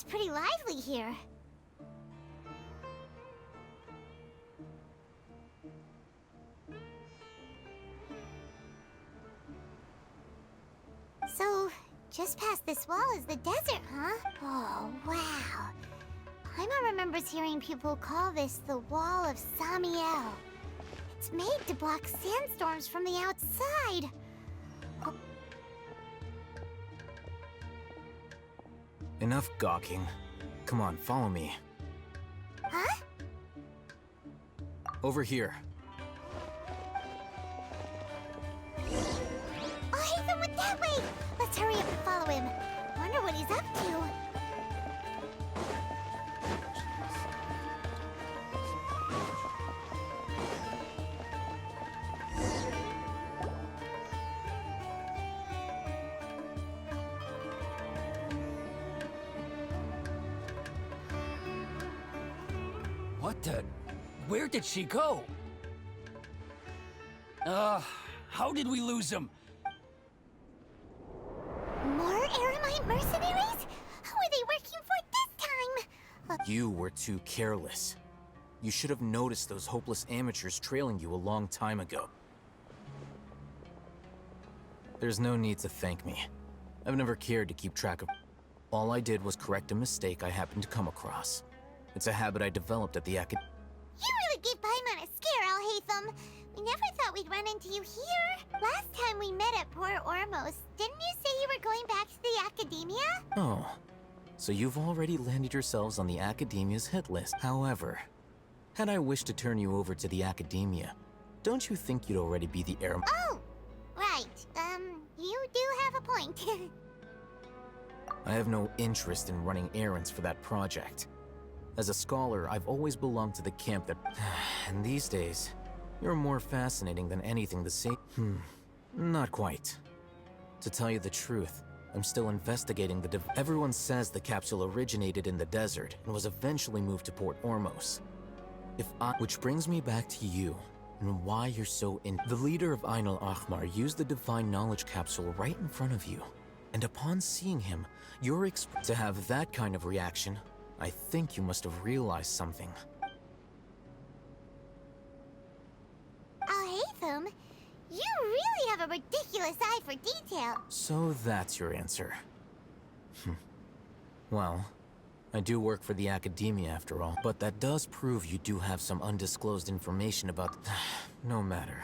pretty lively here. So, just past this wall is the desert, huh? Oh, wow. Paimon remembers hearing people call this the Wall of Samiel. It's made to block sandstorms from the outside. Enough gawking. Come on, follow me. Huh? Over here. Oh, Hatham went that way! Let's hurry up and follow him. Wonder what he's up to. What the? Where did she go? How did we lose him? More Aramite mercenaries? Who are they working for this time? You were too careless. You should have noticed those hopeless amateurs trailing you a long time ago. There's no need to thank me. I've never cared to keep track of. All I did was correct a mistake I happened to come across. It's a habit I developed at the acad. You really gave Paimon a scare, Al-Hatham. We never thought we'd run into you here. Last time we met at Port Ormos, didn't you say you were going back to the Academia? Oh, so you've already landed yourselves on the Academia's hit list. However, had I wished to turn you over to the Academia, don't you think you'd already be the heir? Oh, right. You do have a point. I have no interest in running errands for that project. As a scholar, I've always belonged to the camp that... And these days, you're more fascinating than anything the same... Not quite. To tell you the truth, I'm still investigating the... Everyone says the capsule originated in the desert and was eventually moved to Port Ormos. Which brings me back to you, and why you're so in... The leader of Ain al-Ahmar used the Divine Knowledge Capsule right in front of you. And upon seeing him, you're to have that kind of reaction, I think you must have realized something. Al-Hatham, you really have a ridiculous eye for detail. So that's your answer. Well, I do work for the Academia after all, but that does prove you do have some undisclosed information about... No matter.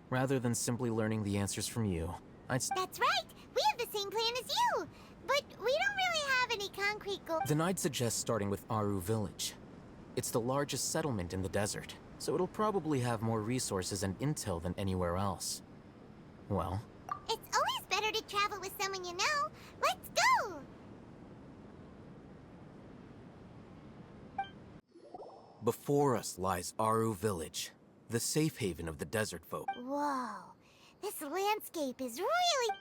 Rather than simply learning the answers from you, I'd... That's right! We have the same plan as you! But we don't really have any concrete goals. Then I'd suggest starting with Aru Village. It's the largest settlement in the desert, so it'll probably have more resources and intel than anywhere else. Well... It's always better to travel with someone you know. Let's go! Before us lies Aru Village, the safe haven of the desert folk. Whoa, this landscape is really...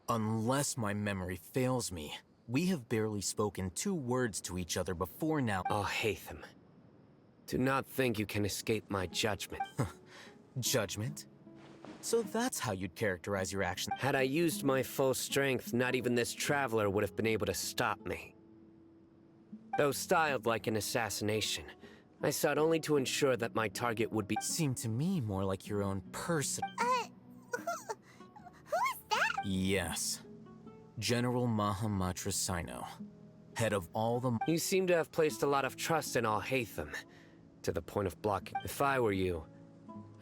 Unless my memory fails me, we have barely spoken 2 words to each other before now. Oh, Hatham. Do not think you can escape my judgment. Judgment? So that's how you'd characterize your actions. Had I used my full strength, not even this traveler would have been able to stop me. Though styled like an assassination, I sought only to ensure that my target would be... Seemed to me more like your own person. Who is that? Yes. General Mahamatra Sino. Head of all the... You seem to have placed a lot of trust in Al-Hatham, to the point of blocking. If I were you,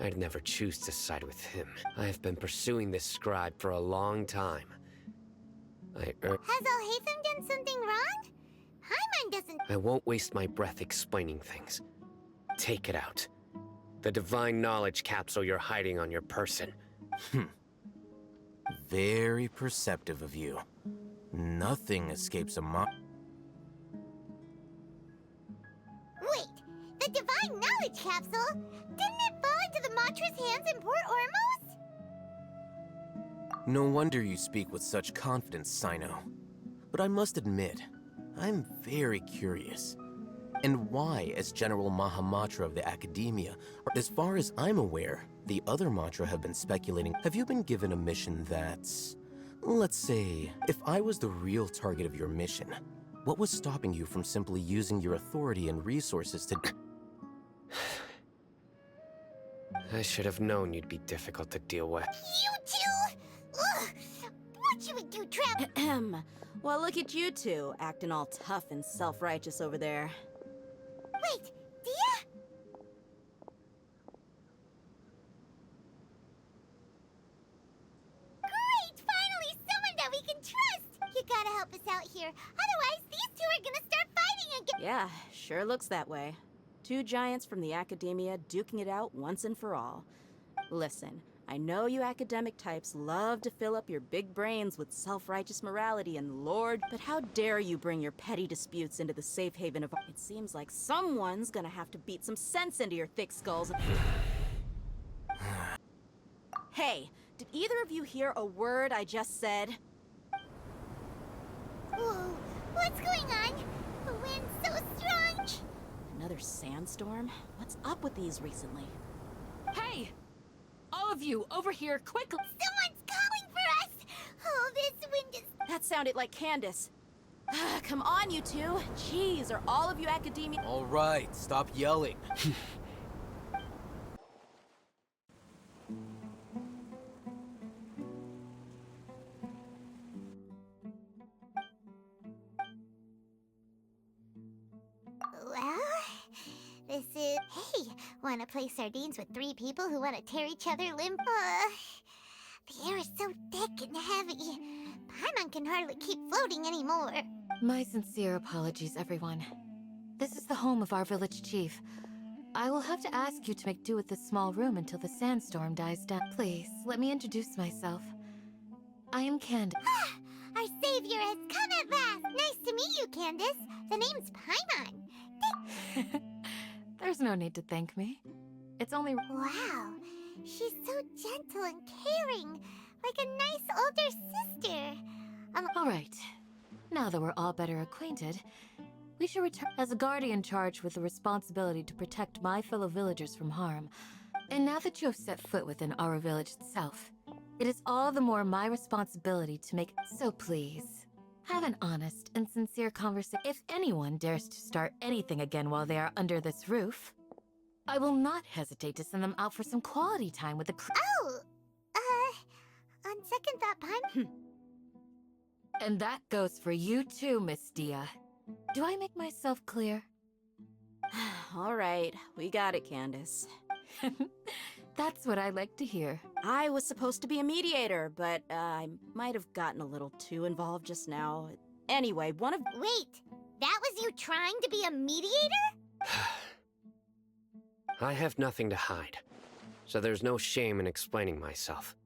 I'd never choose to side with him. I have been pursuing this scribe for a long time. Has Alhaitham done something wrong? Paimon doesn't... I won't waste my breath explaining things. Take it out. The divine knowledge capsule you're hiding on your person. Very perceptive of you. Nothing escapes a Wait, the divine knowledge capsule? Didn't it fall into the Matra's hands in Port Ormos? No wonder you speak with such confidence, Sino. But I must admit, I'm very curious. And why, as General Mahamatra of the Academia? As far as I'm aware, the other Matra have been speculating. Have you been given a mission that's... Let's say, if I was the real target of your mission, what was stopping you from simply using your authority and resources to... I should have known you'd be difficult to deal with. You two? Ugh! What should we do, Trap? Well, look at you two, acting all tough and self-righteous over there. Wait, Dia? Great! Finally, someone that we can trust! You gotta help us out here. Otherwise, these two are gonna start fighting again. Yeah, sure looks that way. Two giants from the Academia duking it out once and for all. Listen, I know you academic types love to fill up your big brains with self-righteous morality and lord, but how dare you bring your petty disputes into the safe haven of... It seems like someone's gonna have to beat some sense into your thick skulls. Hey, did either of you hear a word I just said? Whoa, what's going on? The wind's so strong! Another sandstorm? What's up with these recently? Hey! All of you, over here, quickly! Someone's calling for us! Oh, this wind is... That sounded like Candace. Come on, you two. Jeez, are all of you Academia... All right, stop yelling. Well, this is... Hey, wanna play sardines with three people who wanna tear each other limb? The air is so thick and heavy. Paimon can hardly keep floating anymore. My sincere apologies, everyone. This is the home of our village chief. I will have to ask you to make do with this small room until the sandstorm dies down. Please, let me introduce myself. I am Candace. Our savior has come at last! Nice to meet you, Candace. The name's Paimon. There's no need to thank me. It's only... Wow, she's so gentle and caring, like a nice older sister. All right. Now that we're all better acquainted, we should return as a guardian charged with the responsibility to protect my fellow villagers from harm. And now that you have set foot within our village itself, it is all the more my responsibility to make... So please, have an honest and sincere conversation. If anyone dares to start anything again while they are under this roof, I will not hesitate to send them out for some quality time with the... Oh, on second thought, Paimon... And that goes for you too, Miss Dia. Do I make myself clear? All right, we got it, Candace. That's what I like to hear. I was supposed to be a mediator, but I might have gotten a little too involved just now. Anyway, one of... Wait, that was you trying to be a mediator? I have nothing to hide, so there's no shame in explaining myself.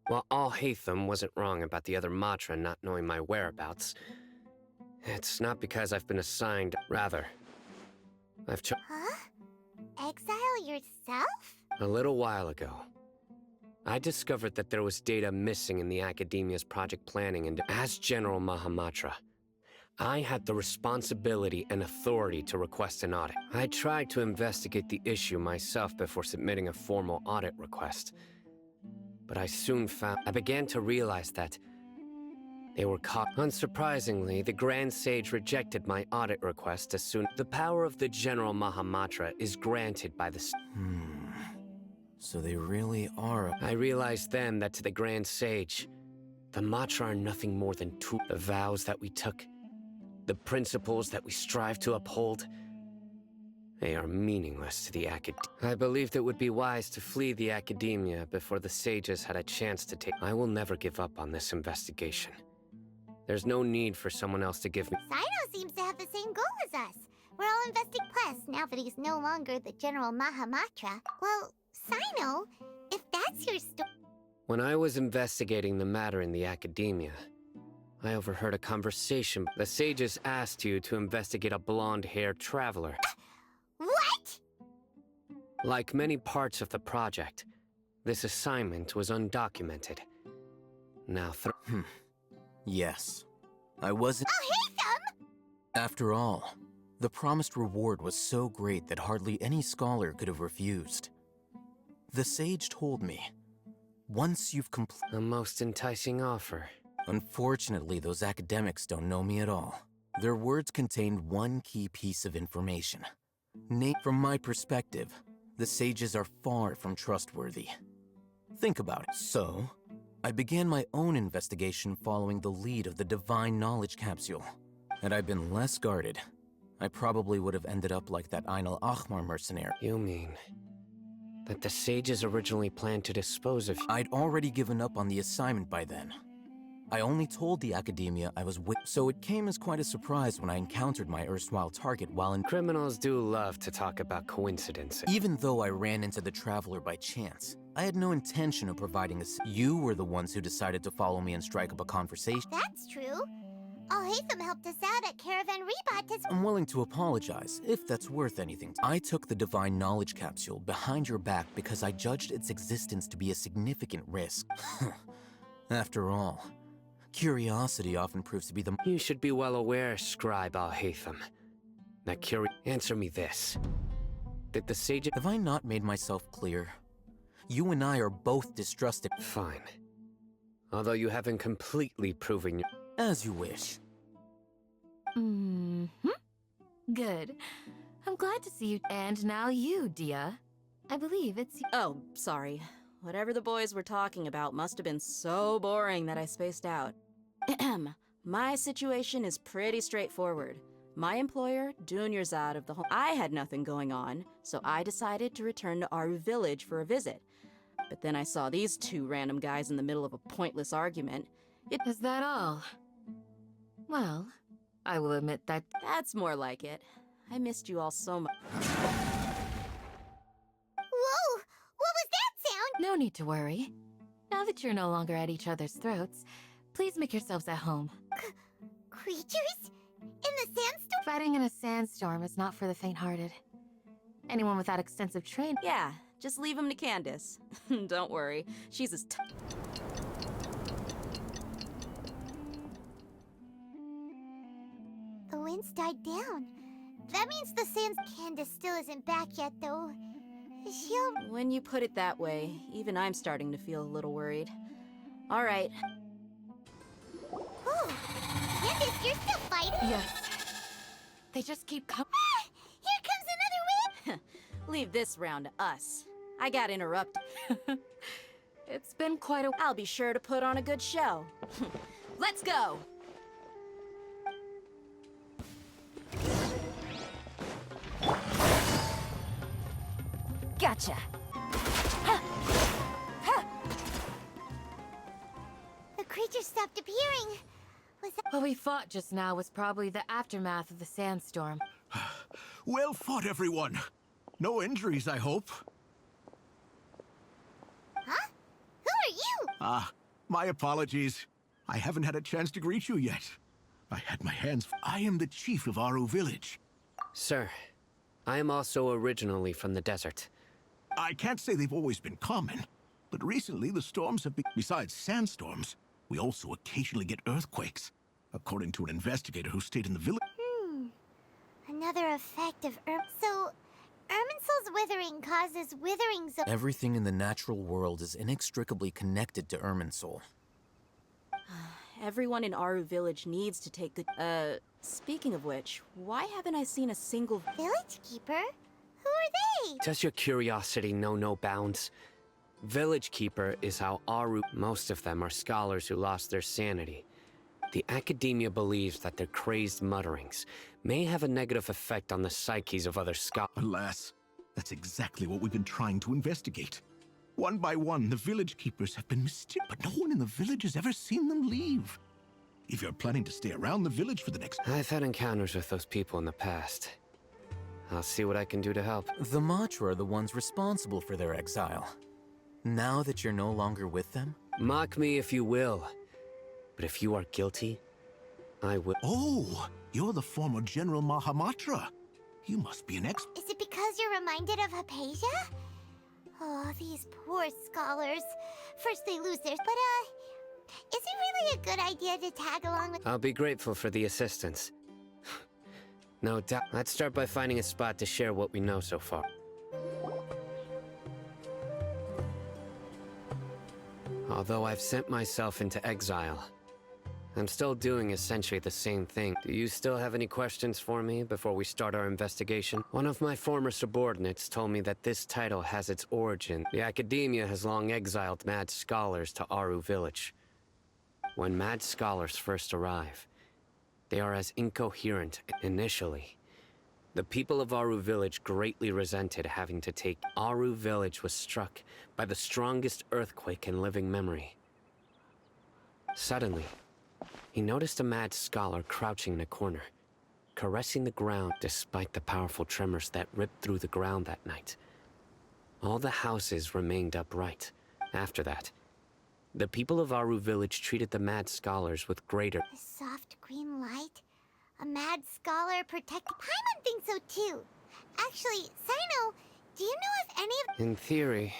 While Alhaitham wasn't wrong about the other Matra not knowing my whereabouts, it's not because I've been assigned. Rather, I've Huh? Exile yourself? A little while ago, I discovered that there was data missing in the Academia's project planning, and as General Mahamatra, I had the responsibility and authority to request an audit. I tried to investigate the issue myself before submitting a formal audit request, but I soon found... I began to realize that they were caught. Unsurprisingly, the Grand Sage rejected my audit request as soon... The power of the General Mahamatra is granted by the... So they really are... I realized then that to the Grand Sage, the Matra are nothing more than the vows that we took, the principles that we strive to uphold. They are meaningless to the I believed it would be wise to flee the academia before the sages had a chance to take. I will never give up on this investigation. There's no need for someone else to give me. Sino seems to have the same goal as us. We're all investing. Plus, now that he's no longer the General Mahamatra, well, Sino, if that's your story. When I was investigating the matter in the academia, I overheard a conversation. The sages asked you to investigate a blonde-haired traveler. What? Like many parts of the project, this assignment was undocumented. Now, Yes. I wasn't. I'll hate them! After all, the promised reward was so great that hardly any scholar could have refused. The sage told me, once you've completed. a most enticing offer. Unfortunately, those academics don't know me at all. Their words contained one key piece of information. From my perspective, the sages are far from trustworthy. Think about it. So, I began my own investigation following the lead of the Divine Knowledge Capsule. Had I been less guarded, I probably would have ended up like that Ain al-Ahmar mercenary. You mean that the sages originally planned to dispose of you? I'd already given up on the assignment by then. I only told the academia I was with, so it came as quite a surprise when I encountered my erstwhile target while in. Criminals do love to talk about coincidences. Even though I ran into the Traveler by chance, I had no intention of providing You were the ones who decided to follow me and strike up a conversation. That's true. Al-Haytham helped us out at Caravan Rebat as I'm willing to apologize, if that's worth anything. I took the Divine Knowledge Capsule behind your back because I judged its existence to be a significant risk. After all, curiosity often proves to be the. You should be well aware, Scribe Al-Haytham. That Answer me this. Did the sages... Have I not made myself clear? You and I are both distrusted. Fine. Although you haven't completely proven your... As you wish. Good. I'm glad to see you. And now you, Dia. I believe it's you. Oh, sorry. Whatever the boys were talking about must have been so boring that I spaced out. My situation is pretty straightforward. My employer, Dunyarzad of the home. I had nothing going on, so I decided to return to Aru village for a visit. But then I saw these two random guys in the middle of a pointless argument. Is that all? Well, I will admit that. That's more like it. I missed you all so much. Whoa! What was that sound? No need to worry. Now that you're no longer at each other's throats, please make yourselves at home. Creatures? In the sandstorm? Fighting in a sandstorm is not for the faint-hearted. Anyone without extensive training. Yeah, just leave him to Candace. Don't worry, she's as The winds died down. That means the sands. Candace still isn't back yet, though. She'll. When you put it that way, even I'm starting to feel a little worried. All right. Oh, Candace, you're still fighting? Yes. They just keep coming. Ah, here comes another wind! Leave this round to us. I got interrupted. It's been quite a. I'll be sure to put on a good show. Let's go! Gotcha! The creature stopped appearing. Was that. What we fought just now was probably the aftermath of the sandstorm. Well fought, everyone. No injuries, I hope. Huh? Who are you? Ah, my apologies. I haven't had a chance to greet you yet. I had my hands. I am the chief of Aru village. Sir, I am also originally from the desert. I can't say they've always been common, but recently the storms have been. Besides sandstorms, we also occasionally get earthquakes, according to an investigator who stayed in the village. Another effect of So, Irminsul's withering causes witherings of. Everything in the natural world is inextricably connected to Irminsul. Everyone in Aru village needs to take good. Speaking of which, why haven't I seen a single. Village keeper? Who are they? Does your curiosity know no bounds? Village Keeper is how Aru... Most of them are scholars who lost their sanity. The academia believes that their crazed mutterings may have a negative effect on the psyches of other scholars. Alas, that's exactly what we've been trying to investigate. One by one, the village keepers have been mysterious, but no one in the village has ever seen them leave. If you're planning to stay around the village for the next... I've had encounters with those people in the past. I'll see what I can do to help. The Matra are the ones responsible for their exile. Now that you're no longer with them? Mock me if you will, but if you are guilty, I will. Oh, you're the former General Mahamatra. You must be an expert. Is it because you're reminded of Hypatia? Oh, these poor scholars. First they lose theirs, but is it really a good idea to tag along with... I'll be grateful for the assistance. No doubt. Let's start by finding a spot to share what we know so far. Although I've sent myself into exile, I'm still doing essentially the same thing. Do you still have any questions for me before we start our investigation? One of my former subordinates told me that this title has its origin. The academia has long exiled mad scholars to Aru village. When mad scholars first arrive, they are as incoherent initially. The people of Aru village greatly resented having to take. Aru village was struck by the strongest earthquake in living memory. Suddenly, he noticed a mad scholar crouching in a corner, caressing the ground despite the powerful tremors that ripped through the ground that night. All the houses remained upright. After that, the people of Aru village treated the mad scholars with greater... A soft green light? A mad scholar protect... Paimon thinks so too. Actually, Sino, do you know if any of... In theory,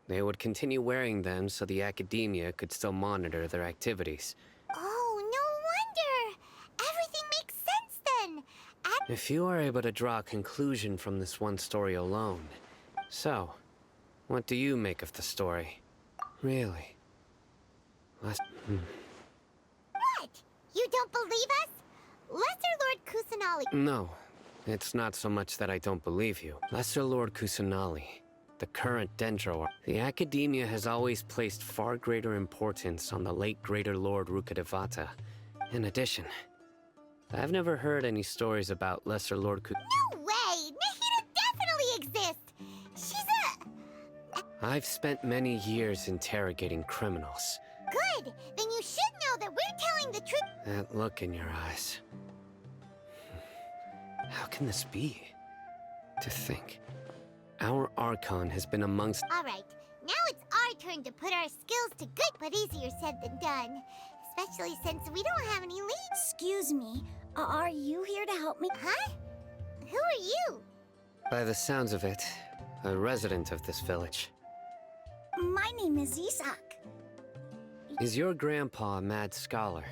they would continue wearing them so the academia could still monitor their activities. Oh, no wonder! Everything makes sense then! If you are able to draw a conclusion from this one story alone. So, what do you make of the story? Really? What? You don't believe us? Lesser Lord Kusanali... No, it's not so much that I don't believe you. Lesser Lord Kusanali, the current Dendro, the academia has always placed far greater importance on the late Greater Lord Rukkhadevata. In addition, I've never heard any stories about Lesser Lord No way! Nahida definitely exists! She's a... I've spent many years interrogating criminals. Good! Then you should know that we're telling the truth. That look in your eyes. How can this be? To think, our archon has been amongst... Alright, now it's our turn to put our skills to good, but easier said than done. Especially since we don't have any leads. Excuse me, are you here to help me? Huh? Who are you? By the sounds of it, a resident of this village. My name is Isak. Is your grandpa a mad scholar?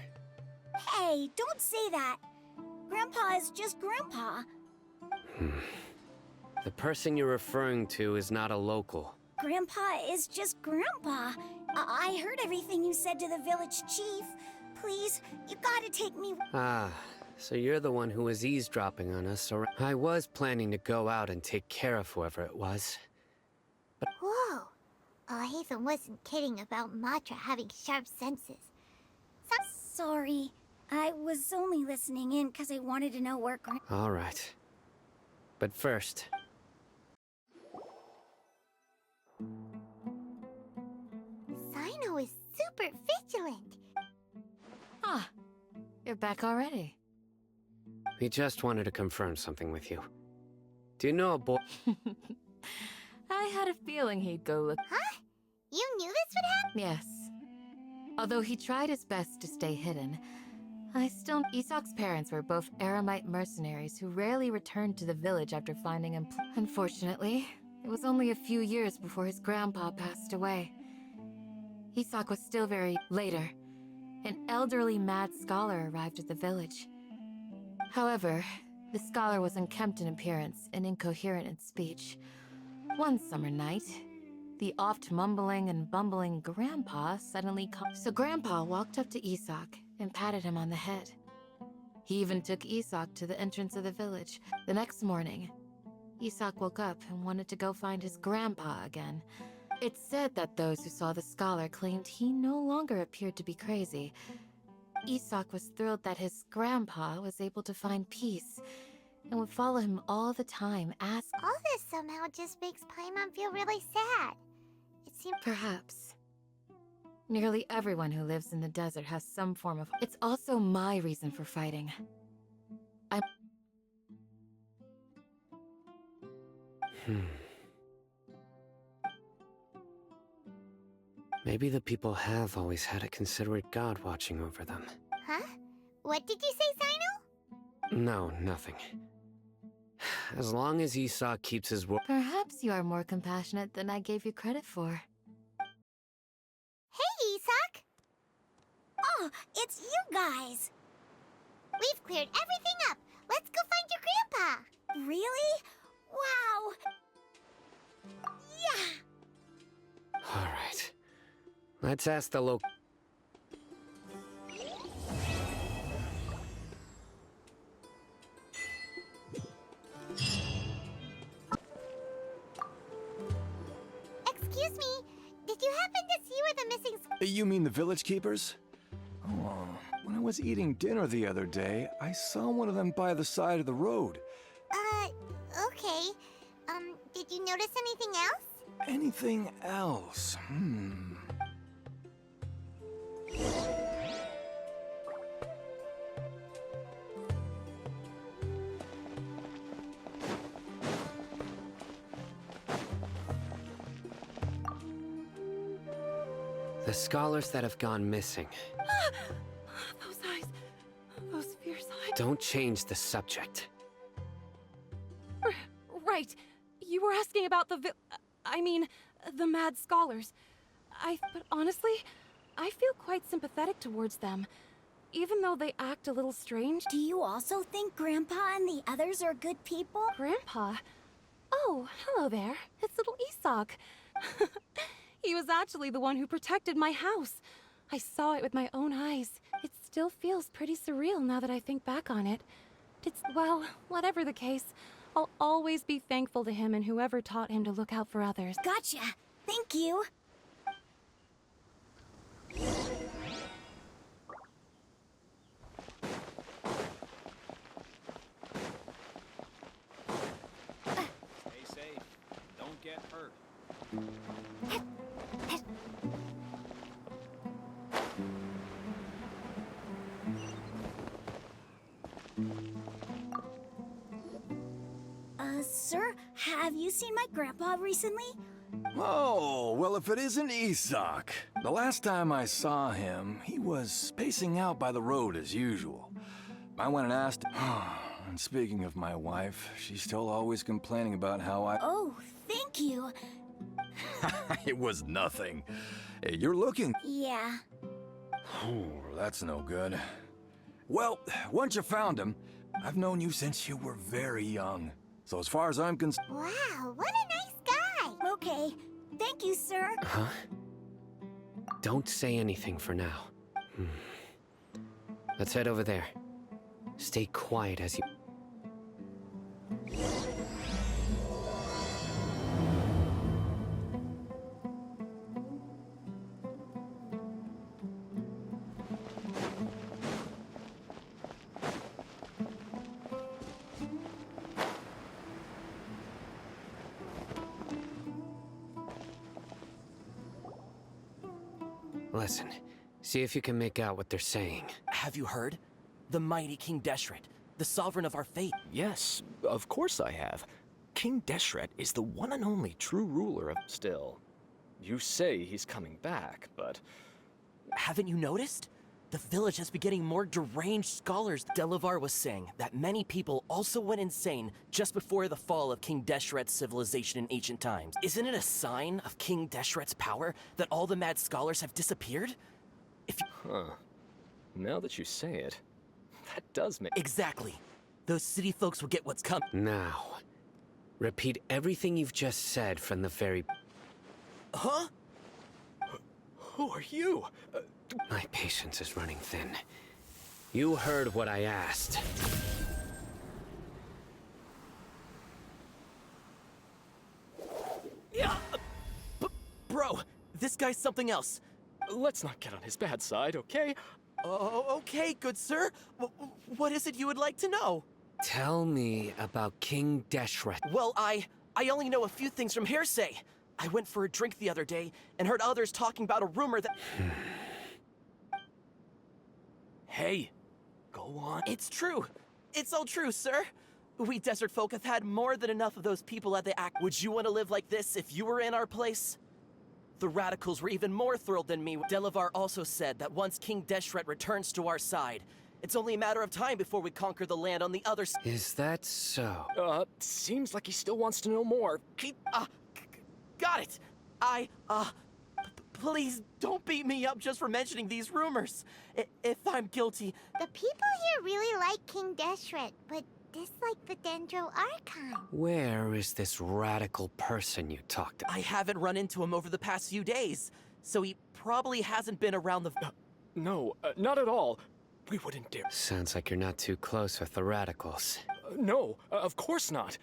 Hey, don't say that. Grandpa is just Grandpa. The person you're referring to is not a local. Grandpa is just Grandpa. I heard everything you said to the village chief. Please, you gotta take me... Ah, so you're the one who was eavesdropping on us, or... I was planning to go out and take care of whoever it was. Whoa. Haven wasn't kidding about Matra having sharp senses. Sorry. I was only listening in because I wanted to know where... All right. But first... Sino is super vigilant. Ah, you're back already. We just wanted to confirm something with you. Do you know a boy... I had a feeling he'd go look... Huh? You knew this would happen? Yes. Although he tried his best to stay hidden, I still... Isak's parents were both Aramite mercenaries who rarely returned to the village after finding him. Unfortunately, it was only a few years before his grandpa passed away. Isak was still very... Later, an elderly mad scholar arrived at the village. However, the scholar was unkempt in appearance and incoherent in speech. One summer night, the oft mumbling and bumbling Grandpa suddenly called. So Grandpa walked up to Isak and patted him on the head. He even took Isak to the entrance of the village. The next morning, Isak woke up and wanted to go find his grandpa again. It's said that those who saw the scholar claimed he no longer appeared to be crazy, Isak was thrilled that his grandpa was able to find peace and would follow him all the time, All this somehow just makes Paimon feel really sad. It seems Perhaps. Nearly everyone who lives in the desert has some form of... It's also my reason for fighting. Maybe the people have always had a considerate god watching over them. Huh? What did you say, Zino? No, nothing. As long as Esau keeps his word. Perhaps you are more compassionate than I gave you credit for. Hey, Isak! Oh, it's you guys! We've cleared everything up. Let's go find your grandpa. Really? Wow! Yeah! Alright. Let's ask the local. Excuse me, did you happen to see where the missing... You mean the village keepers? Oh, when I was eating dinner the other day, I saw one of them by the side of the road. Okay. Did you notice anything else? Anything else? The scholars that have gone missing. Those eyes. Those fierce eyes. Don't change the subject. Right. You were asking about the the mad scholars. But honestly, I feel quite sympathetic towards them. Even though they act a little strange. Do you also think Grandpa and the others are good people? Grandpa? Oh, hello there. It's little Isak. He was actually the one who protected my house. I saw it with my own eyes. It still feels pretty surreal now that I think back on it. Well, whatever the case, I'll always be thankful to him and whoever taught him to look out for others. Gotcha. Thank you. Stay safe. Don't get hurt. Sir, have you seen my grandpa recently? Oh, well, if it isn't Isak. The last time I saw him, he was spacing out by the road as usual. I went and asked him. And speaking of my wife, she's still always complaining about how I... Oh, thank you. It was nothing. Hey, you're looking... Yeah. Oh, that's no good. Well, once you found him, I've known you since you were very young. So as far as I'm concerned... Wow, what a nice guy! Okay. Thank you, sir. Huh? Don't say anything for now. Let's head over there. Stay quiet as you... Listen, see if you can make out what they're saying. Have you heard? The mighty King Deshret, the sovereign of our fate. Yes, of course I have. King Deshret is the one and only true ruler of... Still, you say he's coming back, but... Haven't you noticed? The village has been getting more deranged scholars. Delavar was saying that many people also went insane just before the fall of King Deshret's civilization in ancient times. Isn't it a sign of King Deshret's power that all the mad scholars have disappeared? Huh. Now that you say it, that does make... Exactly. Those city folks will get what's coming. Now, repeat everything you've just said from the very... Huh? Who are you? My patience is running thin. You heard what I asked. Yeah! Bro, this guy's something else. Let's not get on his bad side, okay? Oh, okay, good sir. What is it you would like to know? Tell me about King Deshret. Well, I only know a few things from hearsay. I went for a drink the other day and heard others talking about a rumor that... Hey, go on. It's true. It's all true, sir. We desert folk have had more than enough of those people at the act. Would you want to live like this if you were in our place? The radicals were even more thrilled than me. Delavar also said that once King Deshret returns to our side, it's only a matter of time before we conquer the land on the other side. Is that so? Seems like he still wants to know more. Got it. Please don't beat me up just for mentioning these rumors. If I'm guilty... The people here really like King Deshret, but dislike the Dendro Archon. Where is this radical person you talked to? I haven't run into him over the past few days, so he probably hasn't been around the... No, not at all. We wouldn't dare. Sounds like you're not too close with the radicals. No, of course not.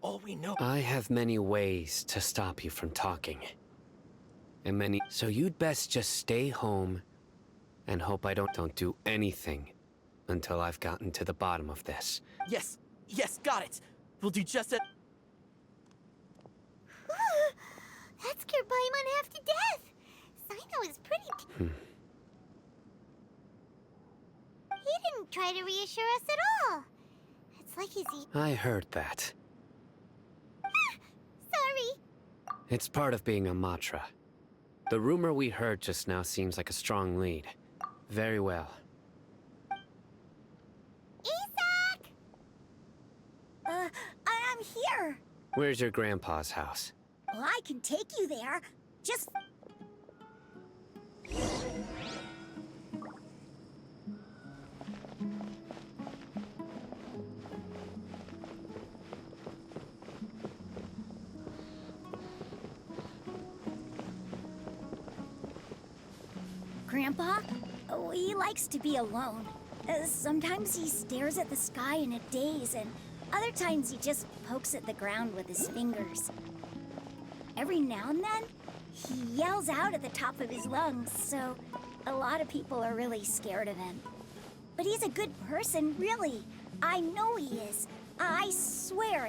All we know... I have many ways to stop you from talking. And many... So you'd best just stay home and hope I don't do anything until I've gotten to the bottom of this. Yes, got it. We'll do just that. That scared Paimon half to death. Sino is pretty... He didn't try to reassure us at all. It's like he's... I heard that. Sorry. It's part of being a Matra. The rumor we heard just now seems like a strong lead. Very well. Isak! I'm here. Where's your grandpa's house? Well, I can take you there. Just... Grandpa? Oh, he likes to be alone. Sometimes he stares at the sky in a daze, and other times he just pokes at the ground with his fingers. Every now and then, he yells out at the top of his lungs, so a lot of people are really scared of him. But he's a good person, really. I know he is. I swear,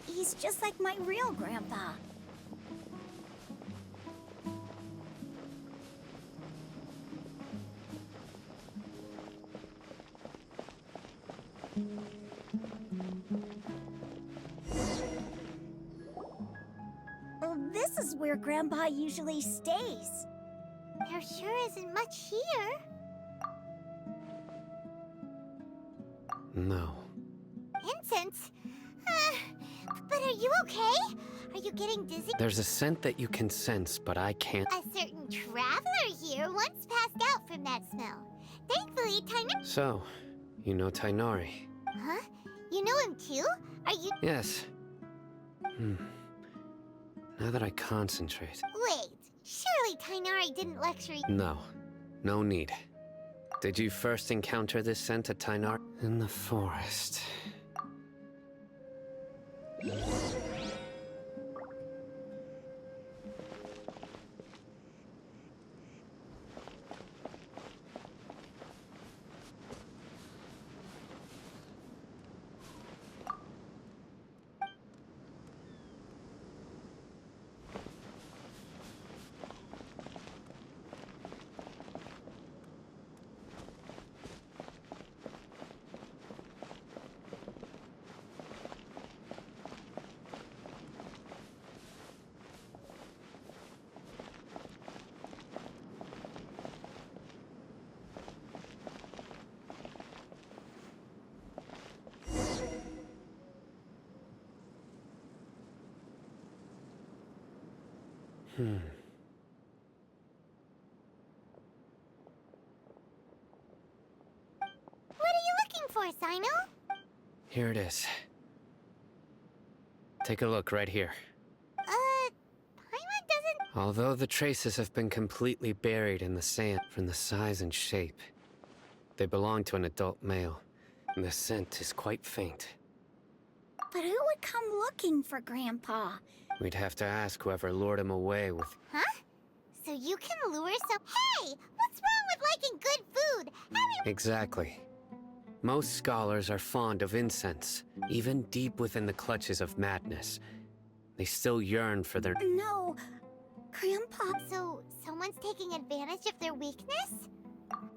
he's just like my real grandpa. Well, this is where Grandpa usually stays. There sure isn't much here. No. Incense? But are you okay? Are you getting dizzy? There's a scent that you can sense, but I can't... A certain traveler here once passed out from that smell. Thankfully, Tainari... So, you know Tainari? Huh? You know him too? Are you... Yes. Now that I concentrate... Wait, surely Tainari didn't lecture you... No. No need. Did you first encounter this scent at Tainari? In the forest. What are you looking for, Sino? Here it is. Take a look right here. Paimon doesn't... Although the traces have been completely buried in the sand from the size and shape, they belong to an adult male, and the scent is quite faint. But who would come looking for Grandpa? We'd have to ask whoever lured him away with... Huh? So you can lure some... Hey! What's wrong with liking good food. Exactly. Most scholars are fond of incense, even deep within the clutches of madness. They still yearn for their... No, Grandpa. So, someone's taking advantage of their weakness?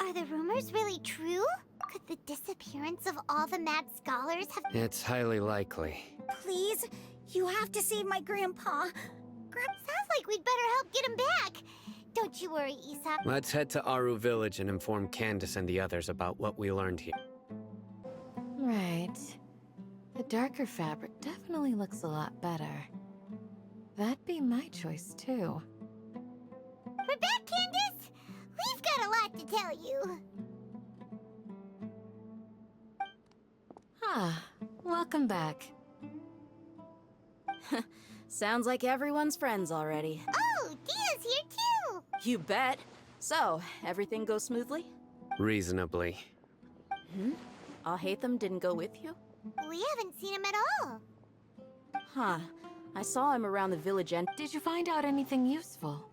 Are the rumors really true? Could the disappearance of all the mad scholars have... It's highly likely. Please, you have to save my Grandpa. Sounds like we'd better help get him back. Don't you worry, Isak. Let's head to Aru Village and inform Candace and the others about what we learned here. Right. The darker fabric definitely looks a lot better. That'd be my choice, too. We're back, Candace! We've got a lot to tell you. Ah, welcome back. Sounds like everyone's friends already. Oh, Dia's here too! You bet. So, everything goes smoothly? Reasonably. Alhaitham didn't go with you? We haven't seen him at all. Huh. I saw him around the village and... Did you find out anything useful?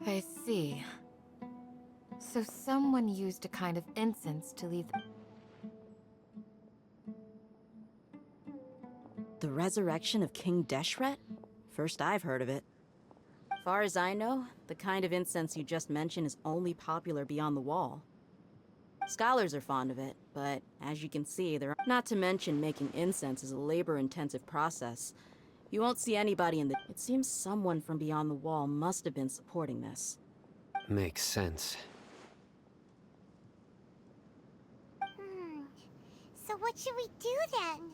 I see. So someone used a kind of incense to lead... The resurrection of King Deshret? First I've heard of it. Far as I know, the kind of incense you just mentioned is only popular beyond the wall. Scholars are fond of it, but as you can see, there are... Not to mention making incense is a labor-intensive process. You won't see anybody in the... It seems someone from beyond the wall must have been supporting this. Makes sense. So what should we do then?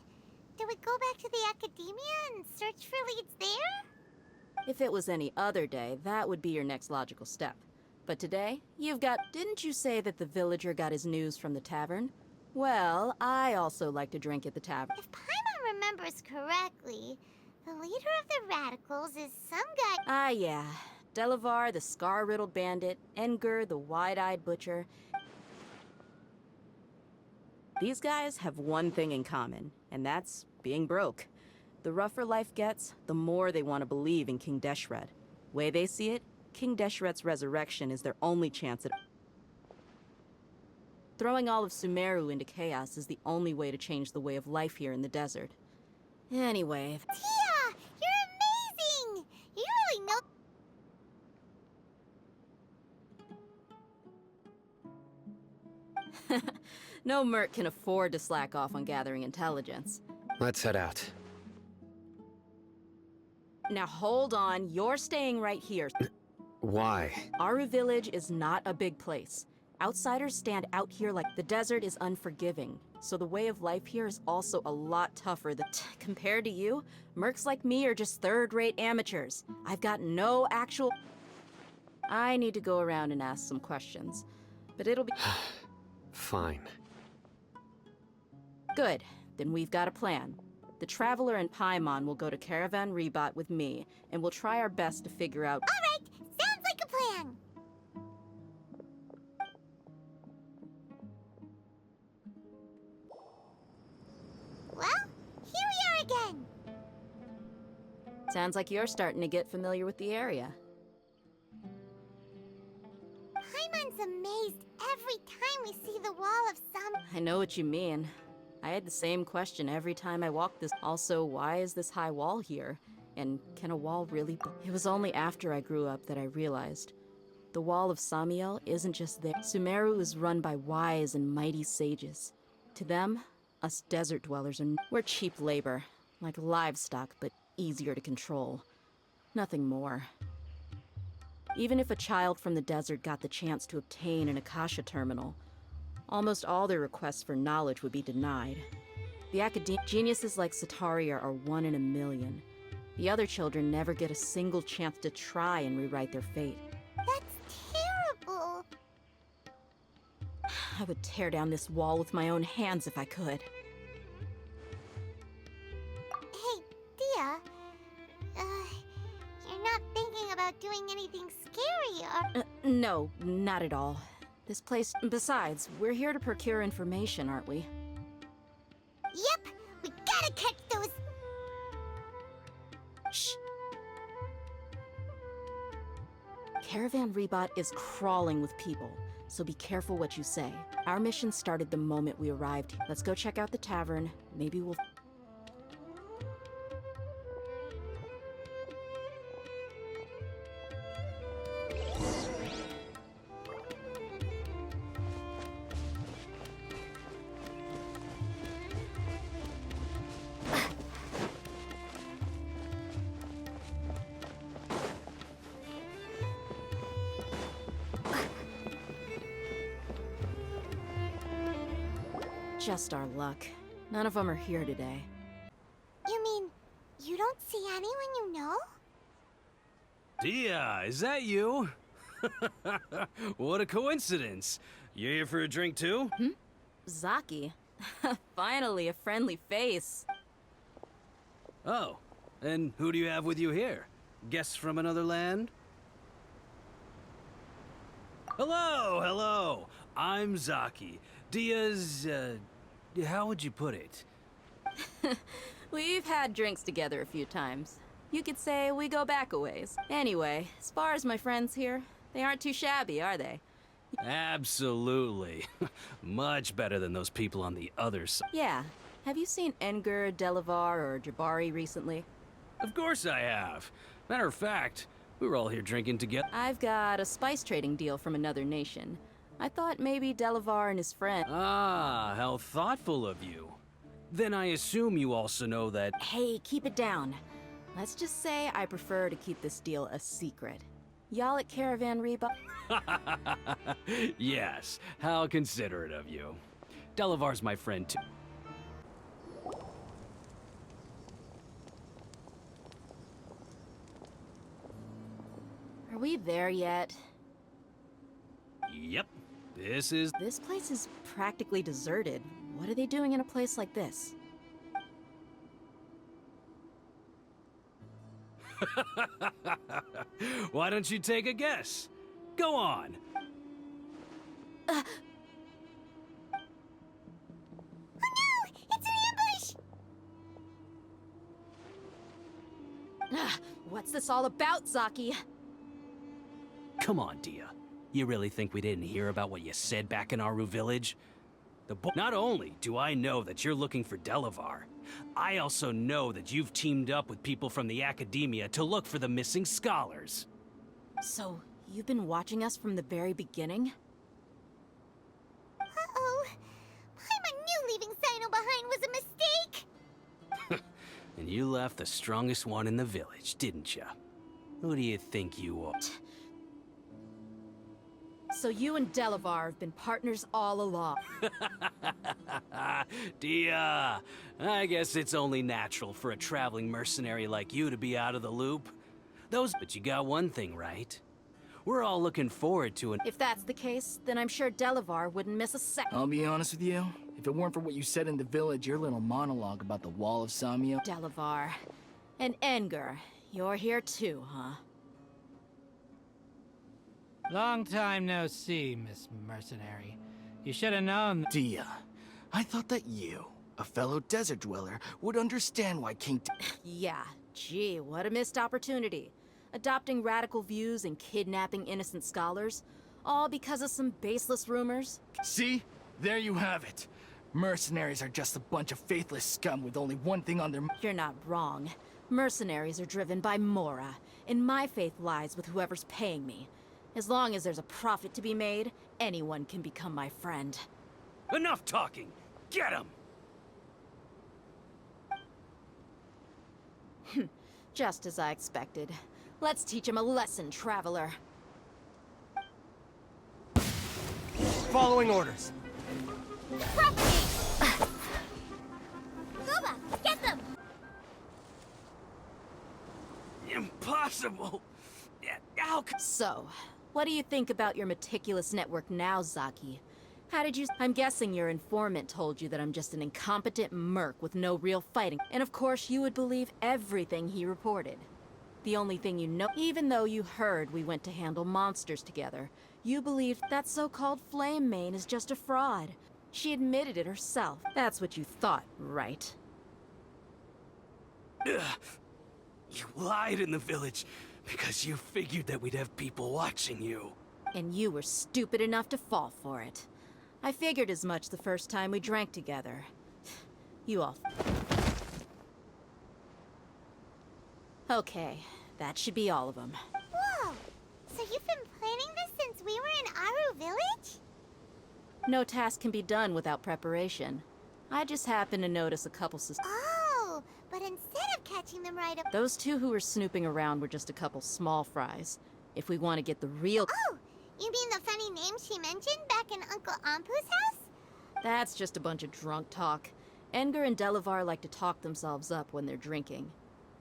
Do we go back to the academia and search for leads there? If it was any other day, that would be your next logical step. But today, you've got... Didn't you say that the villager got his news from the tavern? Well, I also like to drink at the tavern. If Paimon remembers correctly, the leader of the radicals is some guy... Ah, yeah. Delavar, the scar-riddled bandit, Enger, the wide-eyed butcher. These guys have one thing in common, and that's being broke. The rougher life gets, the more they want to believe in King Deshret. Way they see it, King Deshret's resurrection is their only chance at... Throwing all of Sumeru into chaos is the only way to change the way of life here in the desert. Anyway... Tia! You're amazing! You really know... No merc can afford to slack off on gathering intelligence. Let's head out. Now hold on, you're staying right here. Why? Aru Village is not a big place. Outsiders stand out here like the desert is unforgiving. So the way of life here is also a lot tougher than... Compared to you, mercs like me are just third-rate amateurs. I've got no actual... I need to go around and ask some questions. But it'll be... Fine. Good. Then we've got a plan. The Traveler and Paimon will go to Caravan Rebot with me, and we'll try our best to figure out... All right! Sounds like a plan! Well, here we are again! Sounds like you're starting to get familiar with the area. Paimon's amazed every time we see the wall of some... I know what you mean. I had the same question every time I walked this. Also, why is this high wall here? And can a wall really... It was only after I grew up that I realized. The wall of Samiel isn't just there. Sumeru is run by wise and mighty sages. To them, us desert dwellers we're cheap labor. Like livestock, but easier to control. Nothing more. Even if a child from the desert got the chance to obtain an Akasha terminal, almost all their requests for knowledge would be denied. The geniuses like Sataria are 1 in a million. The other children never get a single chance to try and rewrite their fate. That's terrible! I would tear down this wall with my own hands if I could. Hey, Dia. You're not thinking about doing anything scary, or... No, not at all. This place... Besides, we're here to procure information, aren't we? Yep! We gotta catch those... Shh. caravan rebot is crawling with people, so be careful what you say. Our mission started the moment we arrived. Let's go check out the tavern. Maybe we'll... Just our luck. None of them are here today. You mean, you don't see anyone you know? Dia, is that you? What a coincidence. You here for a drink too? Zaki. Finally, a friendly face. Oh, and who do you have with you here? Guests from another land? Hello, hello. I'm Zaki. Dia's, how would you put it? We've had drinks together a few times. You could say we go back a ways. Anyway, as far as my friends here, they aren't too shabby, are they? Absolutely. Much better than those people on the other side. Yeah. Have you seen Edgar, Delavar, or Jabari recently? Of course I have. Matter of fact, we were all here drinking together. I've got a spice trading deal from another nation. I thought maybe Delavar and his friend... Ah, how thoughtful of you. Then I assume you also know that... Hey, keep it down. Let's just say I prefer to keep this deal a secret. Y'all at Caravan Reba... Yes, how considerate of you. Delavar's my friend too. Are we there yet? Yep, this is... This place is practically deserted. What are they doing in a place like this? Why don't you take a guess? Go on. Oh no! It's an ambush! What's this all about, Zaki? Come on, Dia. You really think we didn't hear about what you said back in Aru village? Not only do I know that you're looking for Delavar, I also know that you've teamed up with people from the academia to look for the missing scholars. So, you've been watching us from the very beginning? Uh-oh. Paimon knew leaving Sino behind was a mistake! And you left the strongest one in the village, didn't ya? Who do you think you are? So you and Delavar have been partners all along. Dia, I guess it's only natural for a traveling mercenary like you to be out of the loop. But you got one thing right. We're all looking forward to it. If that's the case, then I'm sure Delavar wouldn't miss a second. I'll be honest with you. If it weren't for what you said in the village, your little monologue about the Wall of Samio... Delavar. And Edgar, you're here too, huh? Long time no see, Miss Mercenary. You should have known... Dia, I thought that you, a fellow desert dweller, would understand why King... Yeah, gee, what a missed opportunity. Adopting radical views and kidnapping innocent scholars, all because of some baseless rumors. See? There you have it. Mercenaries are just a bunch of faithless scum with only one thing on their... You're not wrong. Mercenaries are driven by Mora, and my faith lies with whoever's paying me. As long as there's a profit to be made, anyone can become my friend. Enough talking! Get him! Just as I expected. Let's teach him a lesson, traveler. Following orders. Propagate! Guba, get them! Impossible! How could... So, what do you think about your meticulous network now, Zaki? How did you... I'm guessing your informant told you that I'm just an incompetent merc with no real fighting. And of course, you would believe everything he reported. The only thing you know... Even though you heard we went to handle monsters together, you believed that so-called Flame Mane is just a fraud. She admitted it herself. That's what you thought, right? You lied in the village. Because you figured that we'd have people watching you. And you were stupid enough to fall for it. I figured as much the first time we drank together. You all... Okay, that should be all of them. Whoa! So you've been planning this since we were in Aru Village? No task can be done without preparation. I just happened to notice a couple Oh, but instead of catching them right up... Those two who were snooping around were just a couple small fries. If we want to get the real... Oh, you mean the funny name she mentioned back in Uncle Ampu's house? That's just a bunch of drunk talk. Edgar and Delavar like to talk themselves up when they're drinking.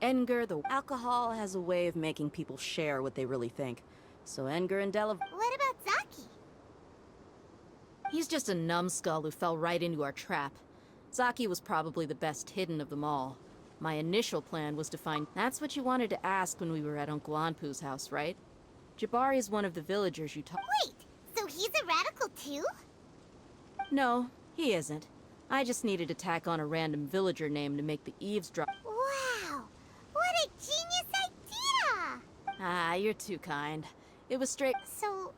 Edgar, the alcohol has a way of making people share what they really think. So Edgar and Delavar... What about Zaki? He's just a numbskull who fell right into our trap. Zaki was probably the best hidden of them all. My initial plan was to find... That's what you wanted to ask when we were at Uncle Anpu's house, right? Jabari is one of the villagers you talked... Wait, so he's a radical too? No, he isn't. I just needed to tack on a random villager name to make the eavesdrop... Wow, what a genius idea! Ah, you're too kind. It was straight... So,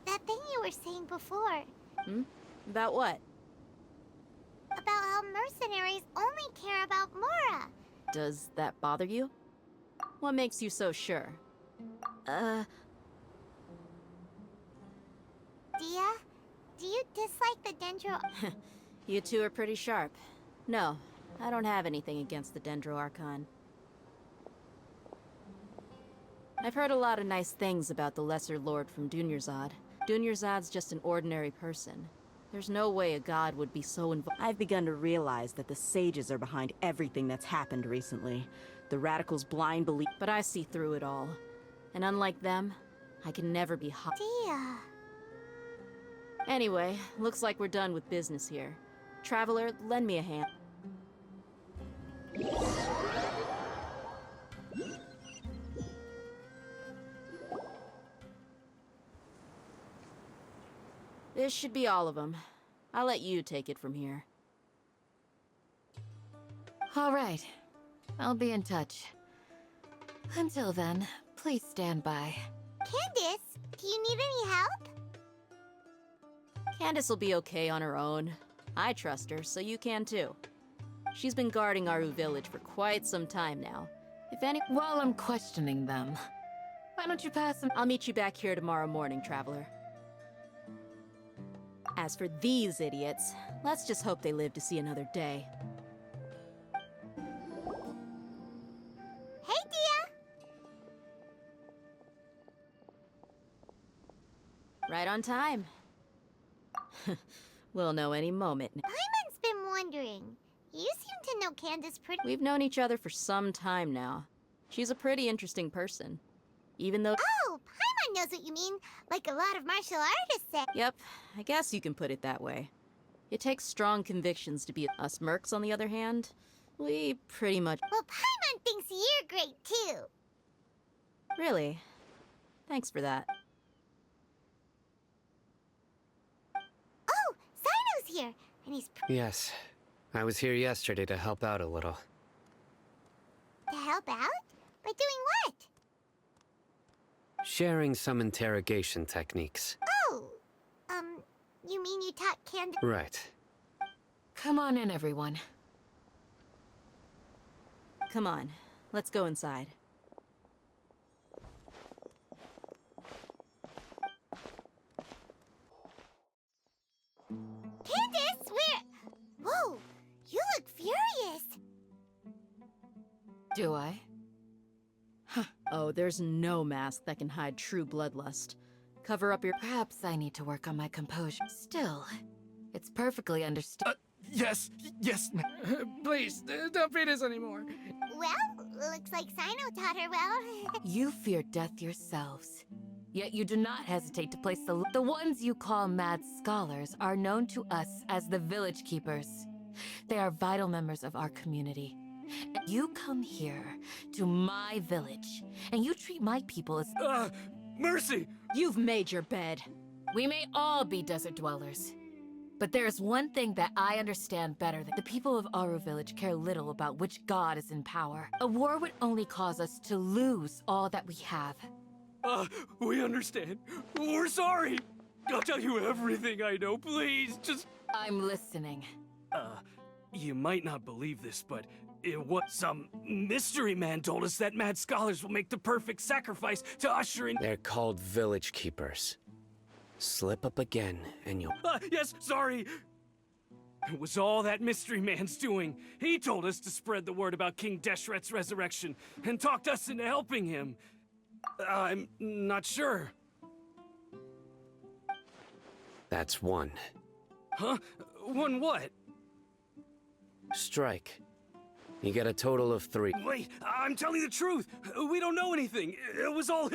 that thing you were saying before... Hmm? About what? About how mercenaries only care about Mora. Does that bother you? What makes you so sure? Dia, do you dislike the Dendro... You two are pretty sharp. No, I don't have anything against the Dendro Archon. I've heard a lot of nice things about the Lesser Lord from Dunyarzad. Dunyarzad's just an ordinary person. There's no way a god would be so involved. I've begun to realize that the sages are behind everything that's happened recently. The radicals' blind belief. But I see through it all. And unlike them, I can never be hot. Dia... Anyway, looks like we're done with business here. Traveler, lend me a hand. This should be all of them. I'll let you take it from here. All right. I'll be in touch. Until then, please stand by. Candace, do you need any help? Candace will be okay on her own. I trust her, so you can too. She's been guarding Aru Village for quite some time now. If any- While I'm questioning them, why don't you pass them? I'll meet you back here tomorrow morning, Traveler. As for these idiots, let's just hope they live to see another day. Hey, Dia! Right on time. We'll know any moment. Paimon's been wondering. You seem to know Candace pretty... We've known each other for some time now. She's a pretty interesting person. Even though... Oh, Paimon knows what you mean. Like a lot of martial artists say. Yep, I guess you can put it that way. It takes strong convictions to be us mercs, on the other hand. We pretty much... Well, Paimon thinks you're great, too. Really? Thanks for that. Oh, Sino's here, and he's... Yes. I was here yesterday to help out a little. To help out? By doing what? Sharing some interrogation techniques. Oh, you mean you taught Candace? Right. Come on in, everyone. Come on, let's go inside. Candace, where... Whoa, you look furious. Do I? Oh, there's no mask that can hide true bloodlust. Cover up your... Perhaps I need to work on my composure. Still, it's perfectly understood. Yes, please, don't beat us anymore. Well, looks like Sino taught her well. You fear death yourselves. Yet you do not hesitate to place the ones you call mad scholars are known to us as the village keepers. They are vital members of our community. You come here to my village, and you treat my people as... Mercy! You've made your bed. We may all be desert dwellers, But there's one thing that I understand better than the people of Aru Village care little about which god is in power. A war would only cause us to lose all that we have. We understand. We're sorry. I'll tell you everything I know, please. Just... I'm listening. You might not believe this, but some mystery man told us that mad scholars will make the perfect sacrifice to usher in... They're called village keepers. Slip up again, and you'll... Yes, sorry. It was all that mystery man's doing. He told us to spread the word about King Deshret's resurrection and talked us into helping him. I'm not sure. That's one. Huh? One what? Strike. You get a total of 3. Wait, I'm telling the truth. We don't know anything. It was all...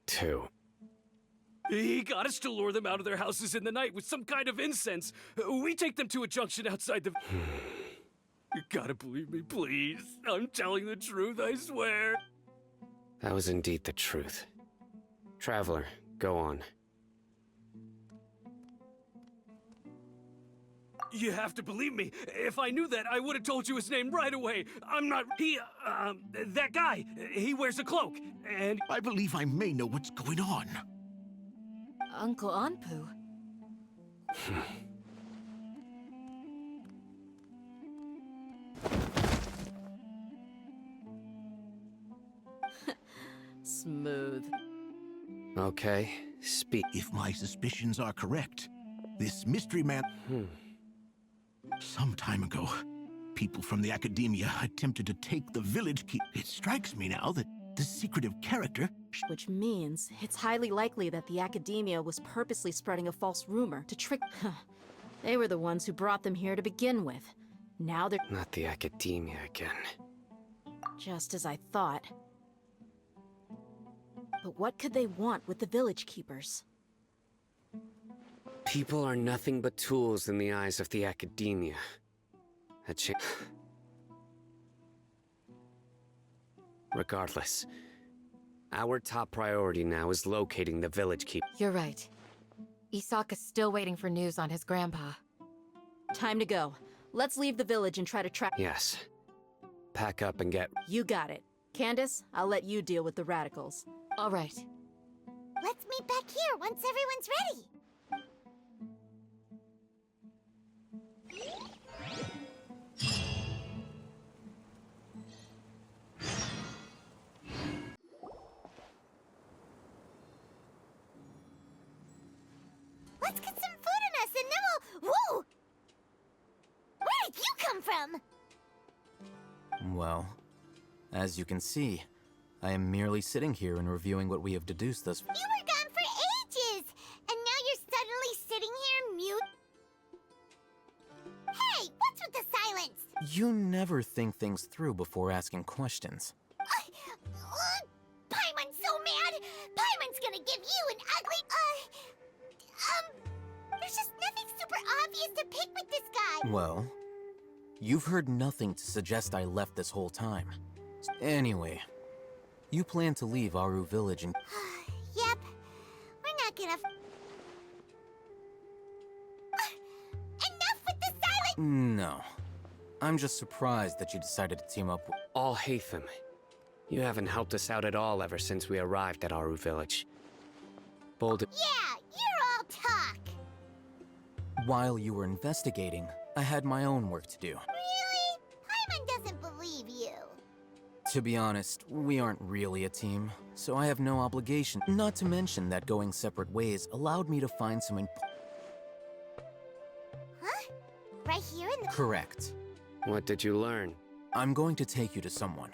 2. He got us to lure them out of their houses in the night with some kind of incense. We take them to a junction outside the... You gotta believe me, please. I'm telling the truth, I swear. That was indeed the truth. Traveler, go on. You have to believe me. If I knew that, I would have told you his name right away. I'm not... that guy. He wears a cloak, and... I believe I may know what's going on. Uncle Anpu. Smooth. Okay, speak. If my suspicions are correct, this mystery man... Some time ago, people from the academia attempted to take the village keep. It strikes me now that the secretive character... Which means it's highly likely that the academia was purposely spreading a false rumor to trick... They were the ones who brought them here to begin with. Now they're... Not the academia again. Just as I thought. But what could they want with the village keepers? People are nothing but tools in the eyes of the academia. Regardless, our top priority now is locating the village keeper. You're right. Isak is still waiting for news on his grandpa. Time to go. Let's leave the village and try to track... Yes. Pack up and get... You got it. Candace, I'll let you deal with the radicals. All right. Let's meet back here once everyone's ready. Let's get some food in us and then we'll... Whoa! Where did you come from? Well, as you can see, I am merely sitting here and reviewing what we have deduced thus far. You were gone for ages! And now you're suddenly sitting here mute? Hey, what's with the silence? You never think things through before asking questions. Paimon's so mad! Paimon's gonna give you an ugly... There's just nothing super obvious to pick with this guy. Well, you've heard nothing to suggest I left this whole time. Anyway, you plan to leave Aru Village and... Yep. We're not gonna... Enough with the silence! No. I'm just surprised that you decided to team up with... Al-Haytham, you haven't helped us out at all ever since we arrived at Aru Village. Bold... Yeah, you're all talk. While you were investigating, I had my own work to do. Really? Paimon doesn't believe you. To be honest, we aren't really a team, so I have no obligation. Not to mention that going separate ways allowed me to find some Huh? Right here in the... Correct. What did you learn? I'm going to take you to someone.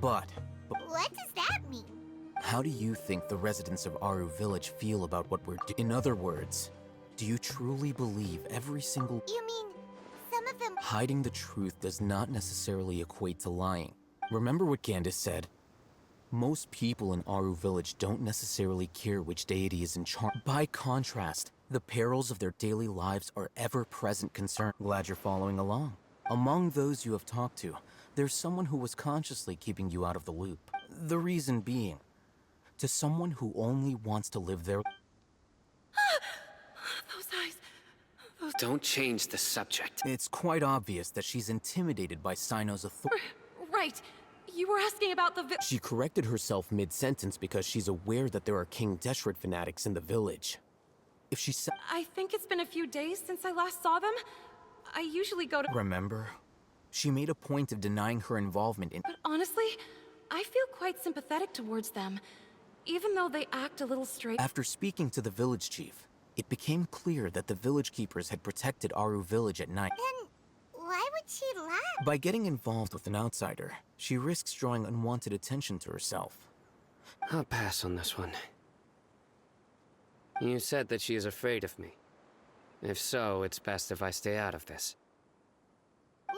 But What does that mean? how do you think the residents of Aru Village feel about what we're doing? In other words, do you truly believe every single... You mean, some of them... Hiding the truth does not necessarily equate to lying. Remember what Candace said? Most people in Aru Village don't necessarily care which deity is in charge. By contrast, the perils of their daily lives are ever-present concern. Glad you're following along. Among those you have talked to, there's someone who was consciously keeping you out of the loop. The reason being, to someone who only wants to live their... Those eyes. supposed to... Don't change the subject. It's quite obvious that she's intimidated by Sino's authority. Right. You were asking about the She corrected herself mid-sentence because she's aware that there are King Deshret fanatics in the village. If she said... I think it's been a few days since I last saw them. I usually go to... Remember? She made a point of denying her involvement in... But honestly, I feel quite sympathetic towards them, even though they act a little strange. After speaking to the village chief, it became clear that the village keepers had protected Aru village at night. Then why would she lie? By getting involved with an outsider, she risks drawing unwanted attention to herself. I'll pass on this one. You said that she is afraid of me. If so, it's best if I stay out of this. Wait